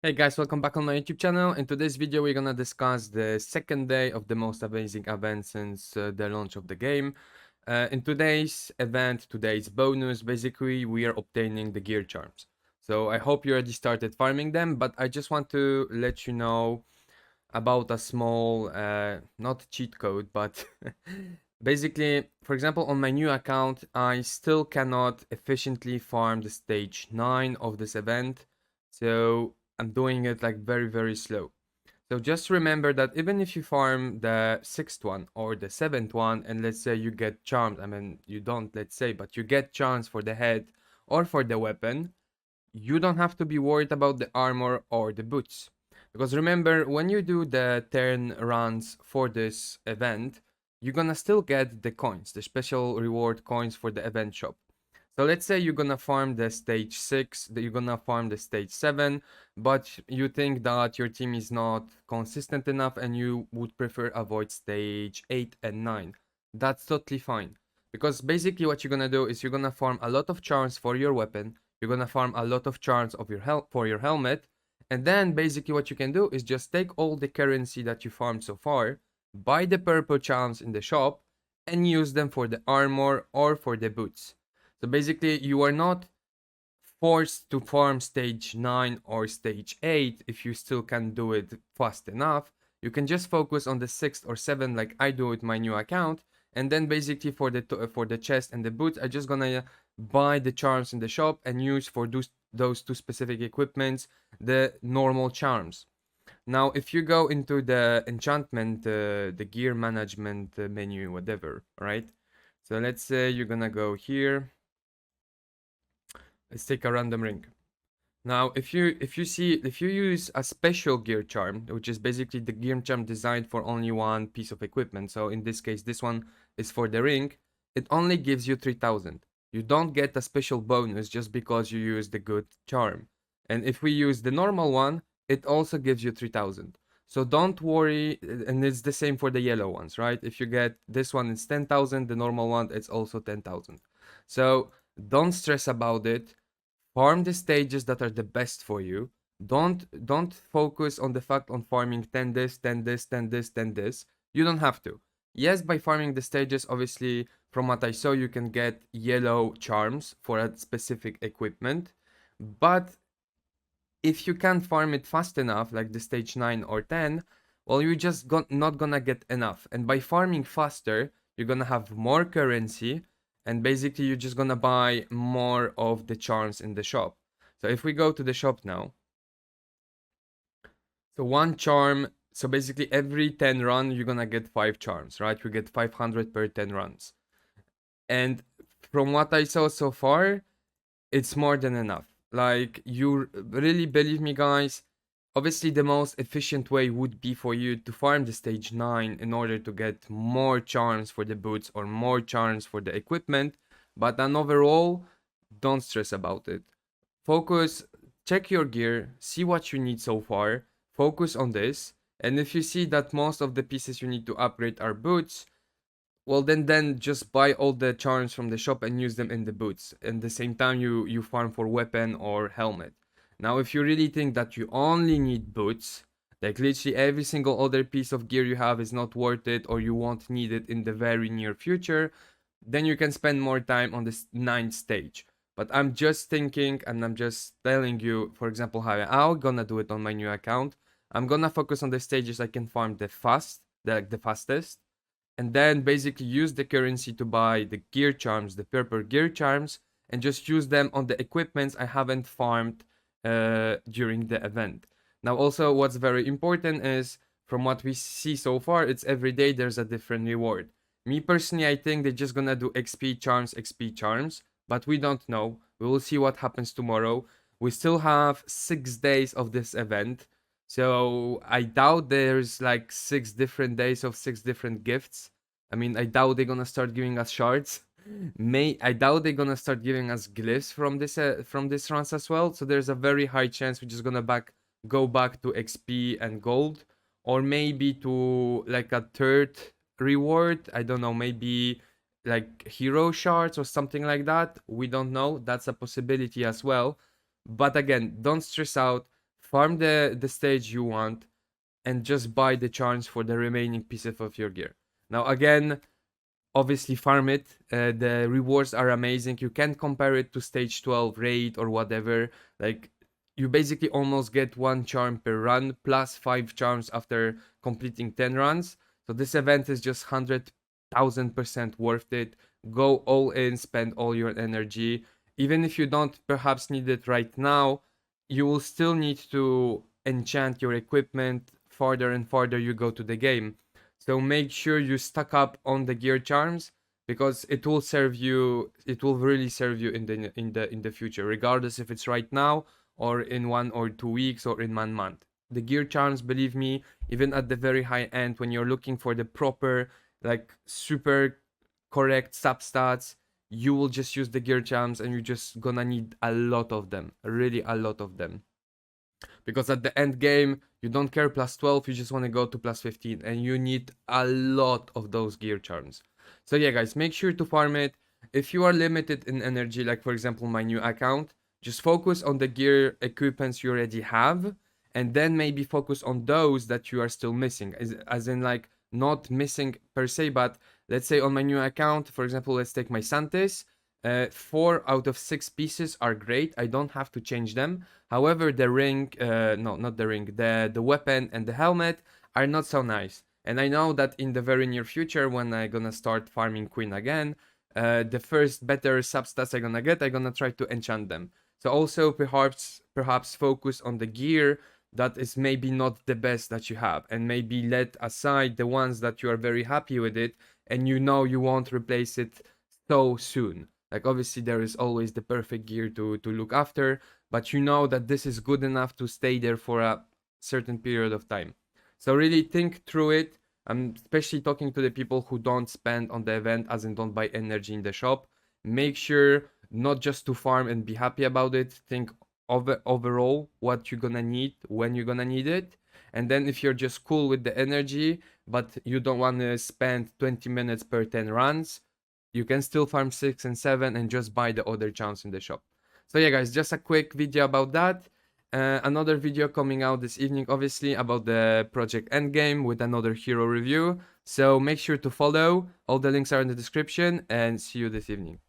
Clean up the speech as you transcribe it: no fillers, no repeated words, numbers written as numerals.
Hey guys, welcome back on my YouTube channel. In today's video, we're gonna discuss the second day of the most amazing event since the launch of the game. In today's event, today's bonus, basically we are obtaining the gear charms. So I hope you already started farming them, but I just want to let you know about a small, not cheat code, but basically, for example, on my new account, I still cannot efficiently farm the stage 9 of this event. So I'm doing it like very, very slow. So just remember that even if you farm the sixth one or the seventh one, and let's say you get charms, I mean, you don't, let's say, but you get charms for the head or for the weapon, you don't have to be worried about the armor or the boots. Because remember, when you do the 10 runs for this event, you're gonna still get the coins, the special reward coins for the event shop. So let's say you're gonna farm the stage 6, that you're gonna farm the stage 7, but you think that your team is not consistent enough and you would prefer avoid stage 8 and 9. That's totally fine. Because basically what you're gonna do is you're gonna farm a lot of charms for your weapon, you're gonna farm a lot of charms of your for your helmet, and then basically what you can do is just take all the currency that you farmed so far, buy the purple charms in the shop, and use them for the armor or for the boots. So basically, you are not forced to farm stage 9 or stage 8 if you still can do it fast enough. You can just focus on the 6th or 7th like I do with my new account, and then basically for the chest and the boots, I just gonna buy the charms in the shop and use for those two specific equipments the normal charms. Now, if you go into the enchantment, the gear management menu, whatever, right? So let's say you're gonna go here. Let's take a random ring. Now, if you use a special gear charm, which is basically the gear charm designed for only one piece of equipment. So in this case, this one is for the ring. It only gives you 3,000. You don't get a special bonus just because you use the good charm. And if we use the normal one, it also gives you 3,000. So don't worry, and it's the same for the yellow ones, right? If you get this one, it's 10,000. The normal one, it's also 10,000. So don't stress about it. Farm the stages that are the best for you. Don't focus on the fact on farming 10 this, 10 this, 10 this, 10 this. You don't have to. Yes, by farming the stages, obviously, from what I saw, you can get yellow charms for a specific equipment. But if you can't farm it fast enough, like the stage 9 or 10, well, you're just not gonna get enough. And by farming faster, you're gonna have more currency, and basically you're just gonna buy more of the charms in the shop. So if we go to the shop now, so one charm, so basically every 10 run, you're gonna get 5 charms, right? You get 500 per 10 runs. And from what I saw so far, it's more than enough. Like, you really believe me, guys. Obviously, the most efficient way would be for you to farm the stage 9 in order to get more charms for the boots or more charms for the equipment. But then overall, don't stress about it. Focus, check your gear, see what you need so far, focus on this. And if you see that most of the pieces you need to upgrade are boots, well, then just buy all the charms from the shop and use them in the boots. And the same time, you farm for weapon or helmet. Now, if you really think that you only need boots, like literally every single other piece of gear you have is not worth it or you won't need it in the very near future, then you can spend more time on this ninth stage. But I'm just thinking and I'm just telling you, for example, how I'm gonna do it on my new account. I'm gonna focus on the stages I can farm the fastest, and then basically use the currency to buy the gear charms, the purple gear charms, and just use them on the equipments I haven't farmed during the event. Now, also, what's very important is from what we see so far, it's every day there's a different reward. Me personally, I think they're just gonna do XP charms, but we don't know. We will see what happens tomorrow. We still have 6 days of this event. So I doubt there's like 6 different days of 6 different gifts. I mean, I doubt they're gonna start giving us shards. I doubt they're gonna start giving us glyphs from this runs as well. So there's a very high chance we're just gonna go back to XP and gold, or maybe to like a third reward. I don't know, maybe like hero shards or something like that. We don't know. That's a possibility as well. But again, don't stress out. farm the stage you want, and just buy the charms for the remaining pieces of your gear. Now again, obviously farm it. The rewards are amazing. You can't compare it to stage 12 raid or whatever. Like, you basically almost get one charm per run plus 5 charms after completing 10 runs. So this event is just 100,000% worth it. Go all in, spend all your energy. Even if you don't perhaps need it right now, you will still need to enchant your equipment farther and farther you go to the game. So make sure you stock up on the gear charms, because it will serve you. It will really serve you in the future, regardless if it's right now or in 1 or 2 weeks or in 1 month. The gear charms, believe me, even at the very high end, when you're looking for the proper, like, super correct substats, you will just use the gear charms, and you're just gonna need a lot of them, really a lot of them, because at the end game you don't care plus 12, you just want to go to plus 15, and you need a lot of those gear charms. So yeah guys, make sure to farm it. If you are limited in energy, like for example my new account, just focus on the gear equipments you already have, and then maybe focus on those that you are still missing, as in, like, not missing per se, but let's say on my new account, for example, let's take my Santis. 4 out of 6 pieces are great, I don't have to change them. However, the ring, no, not the ring, the weapon and the helmet are not so nice. And I know that in the very near future, when I'm gonna start farming Queen again, the first better substats I'm gonna get, I'm gonna try to enchant them. So also perhaps focus on the gear that is maybe not the best that you have, and maybe let aside the ones that you are very happy with it, and you know you won't replace it so soon. Like, obviously there is always the perfect gear to look after, but you know that this is good enough to stay there for a certain period of time. So really think through it. I'm especially talking to the people who don't spend on the event, as in don't buy energy in the shop. Make sure not just to farm and be happy about it. Think overall what you're gonna need, when you're gonna need it. And then if you're just cool with the energy, but you don't want to spend 20 minutes per 10 runs, you can still farm 6 and 7 and just buy the other charms in the shop. So yeah guys, just a quick video about that. Another video coming out this evening, obviously, about the Project Endgame with another hero review. So make sure to follow. All the links are in the description, and see you this evening.